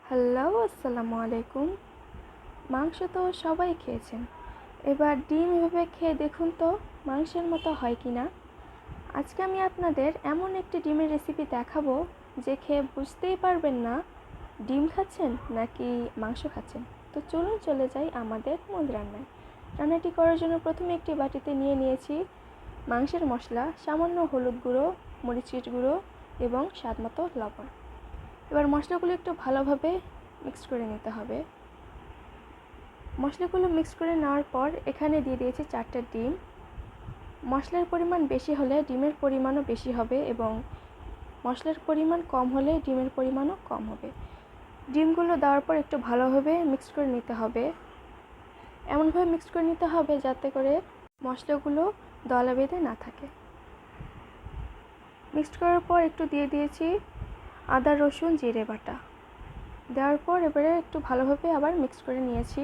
Hello, আসসালামু আলাইকুম। মাংস তো সবাই খেয়েছেন, এবার ডিম এভাবে খেয়ে দেখুন তো মাংসের মতো হয় কি না। আজকে আমি আপনাদের এমন একটি ডিমের রেসিপি দেখাবো যে খেয়ে বুঝতেই পারবেন না ডিম খাচ্ছেন নাকি মাংস খাচ্ছেন। তো চলুন চলে যাই আমাদের মূল রান্নায়। রান্নাটি করার জন্য প্রথমে একটি বাটিতে নিয়ে নিয়েছি মাংসের মশলা, সামান্য হলুদ গুঁড়ো, মরিচের গুঁড়ো এবং স্বাদমতো লবণ। এবার মশলাগুলো একটু ভালোভাবে মিক্স করে নিতে হবে। মশলাগুলো মিক্স করে নেওয়ার পর এখানে দিয়ে দিয়েছি 4টা ডিম। মশলার পরিমাণ বেশি হলে ডিমের পরিমাণও বেশি হবে এবং মশলার পরিমাণ কম হলে ডিমের পরিমাণও কম হবে। ডিমগুলো দেওয়ার পর একটু ভালোভাবে মিক্স করে নিতে হবে। এমনভাবে মিক্স করে নিতে হবে যাতে করে মশলাগুলো দলা বেঁধে না থাকে। মিক্সড করার পর একটু দিয়ে দিয়েছি আদা রসুন জিরে বাটা। দেওয়ার পর এবারে একটু ভালোভাবে আবার মিক্স করে নিয়েছি।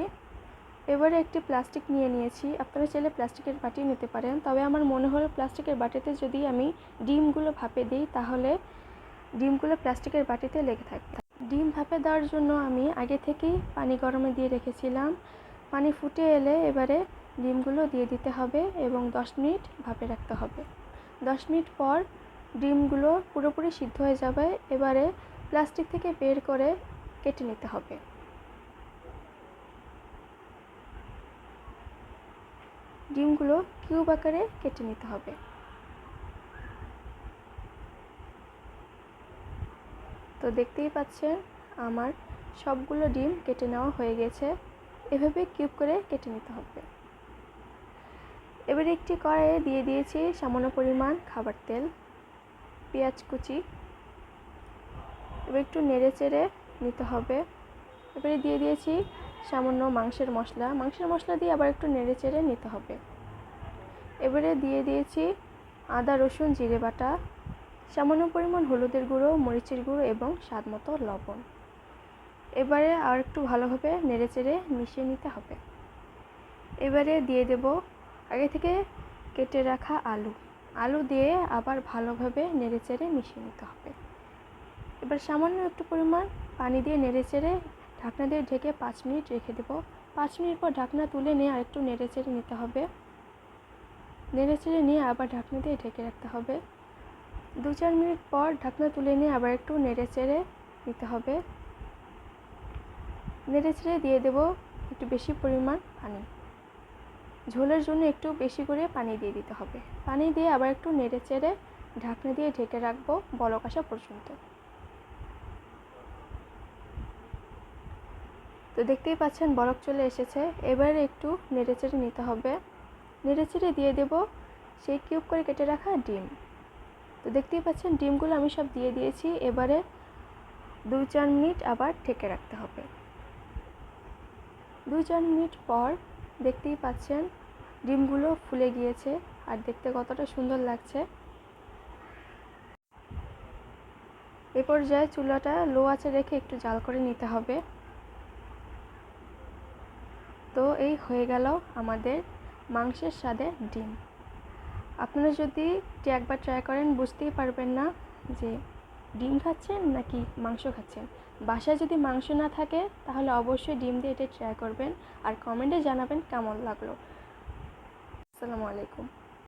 এবারে একটি প্লাস্টিক নিয়ে নিয়েছি, আপনারা চাইলে প্লাস্টিকের বাটি নিতে পারেন, তবে আমার মনে হলো প্লাস্টিকের বাটিতে যদি আমি ডিমগুলো ভাপে দিই তাহলে ডিমগুলো প্লাস্টিকের বাটিতে লেগে থাকবে। ডিম ভাপে দেওয়ার জন্য আমি আগে থেকেই পানি গরমে দিয়ে রেখেছিলাম। পানি ফুটে এলে এবারে ডিমগুলো দিয়ে দিতে হবে এবং 10 মিনিট ভাপে রাখতে হবে। 10 মিনিট পর ডিমগুলো পুরোপুরি সিদ্ধ হয়ে যাবে। এবারে প্লাস্টিক থেকে বের করে কেটে নিতে হবে। ডিমগুলো কিউব আকারে কেটে নিতে হবে। তো দেখতেই পাচ্ছেন আমার সবগুলো ডিম কেটে নেওয়া হয়ে গেছে। এভাবে কিউব করে কেটে নিতে হবে। এবারে একটি কড়াইয়ে দিয়ে দিয়েছি সামান্য পরিমাণ খাবার তেল, পেঁয়াজ কুচি। এবার একটু নেড়ে চেড়ে নিতে হবে। এবারে দিয়ে দিয়েছি সামান্য মাংসের মশলা দিয়ে আবার একটু নেড়ে চেড়ে নিতে হবে। এবারে দিয়ে দিয়েছি আদা রসুন জিরে বাটা, সামান্য পরিমাণ হলুদের গুঁড়ো, মরিচের গুঁড়ো এবং স্বাদমতো লবণ। এবারে আর একটু ভালোভাবে নেড়ে চেড়ে মিশিয়ে নিতে হবে। এবারে দিয়ে দেব আগে থেকে কেটে রাখা আলু দিয়ে আবার ভালোভাবে নেড়ে চেড়ে মিশিয়ে নিতে হবে। এবার সামান্য একটু পরিমাণ পানি দিয়ে নেড়ে চেড়ে ঢাকনা দিয়ে ঢেকে 5 মিনিট রেখে দেব। 5 মিনিট পর ঢাকনা তুলে নিয়ে আরেকটু নেড়ে চেড়ে নিতে হবে। নেড়ে চেড়ে নিয়ে আবার ঢাকনা দিয়ে ঢেকে রাখতে হবে। 2-4 মিনিট পর ঢাকনা তুলে নিয়ে আবার একটু নেড়ে চেড়ে নিতে হবে। নেড়ে চেড়ে দিয়ে দেব একটু বেশি পরিমাণ পানি। ঝোলের জন্য একটু বেশি করে পানি দিয়ে দিতে হবে। পানি দিয়ে আবার একটু নেড়ে চেড়ে ঢাকনা দিয়ে ঢেকে রাখবো বলক আসা পর্যন্ত। তো দেখতেই পাচ্ছেন বলক চলে এসেছে। এবারে একটু নেড়ে চেড়ে নিতে হবে। নেড়ে চেড়ে দিয়ে দেব সেই কিউব করে কেটে রাখা ডিম। তো দেখতেই পাচ্ছেন ডিমগুলো আমি সব দিয়ে দিয়েছি। এবারে 2-4 মিনিট আবার ঢেকে রাখতে হবে। 2-4 মিনিট পর দেখতেই পাচ্ছেন ডিমগুলো ফুলে গিয়েছে আর দেখতে কতটা সুন্দর লাগছে। এ পর্যায়ে চুলাটা লো আঁচে রেখে একটু জাল করে নিতে হবে। তো এই হয়ে গেল আমাদের মাংসের স্বাদে ডিম। আপনারা যদি একবার ট্রাই করেন বুঝতেই পারবেন না যে ডিম খাচ্ছেন নাকি মাংস খাচ্ছেন। বাসায় যদি মাংস না থাকে তাহলে অবশ্যই ডিম দিয়ে এটা ট্রাই করবেন আর কমেন্টে জানাবেন কেমন লাগলো। আসসালামু আলাইকুম।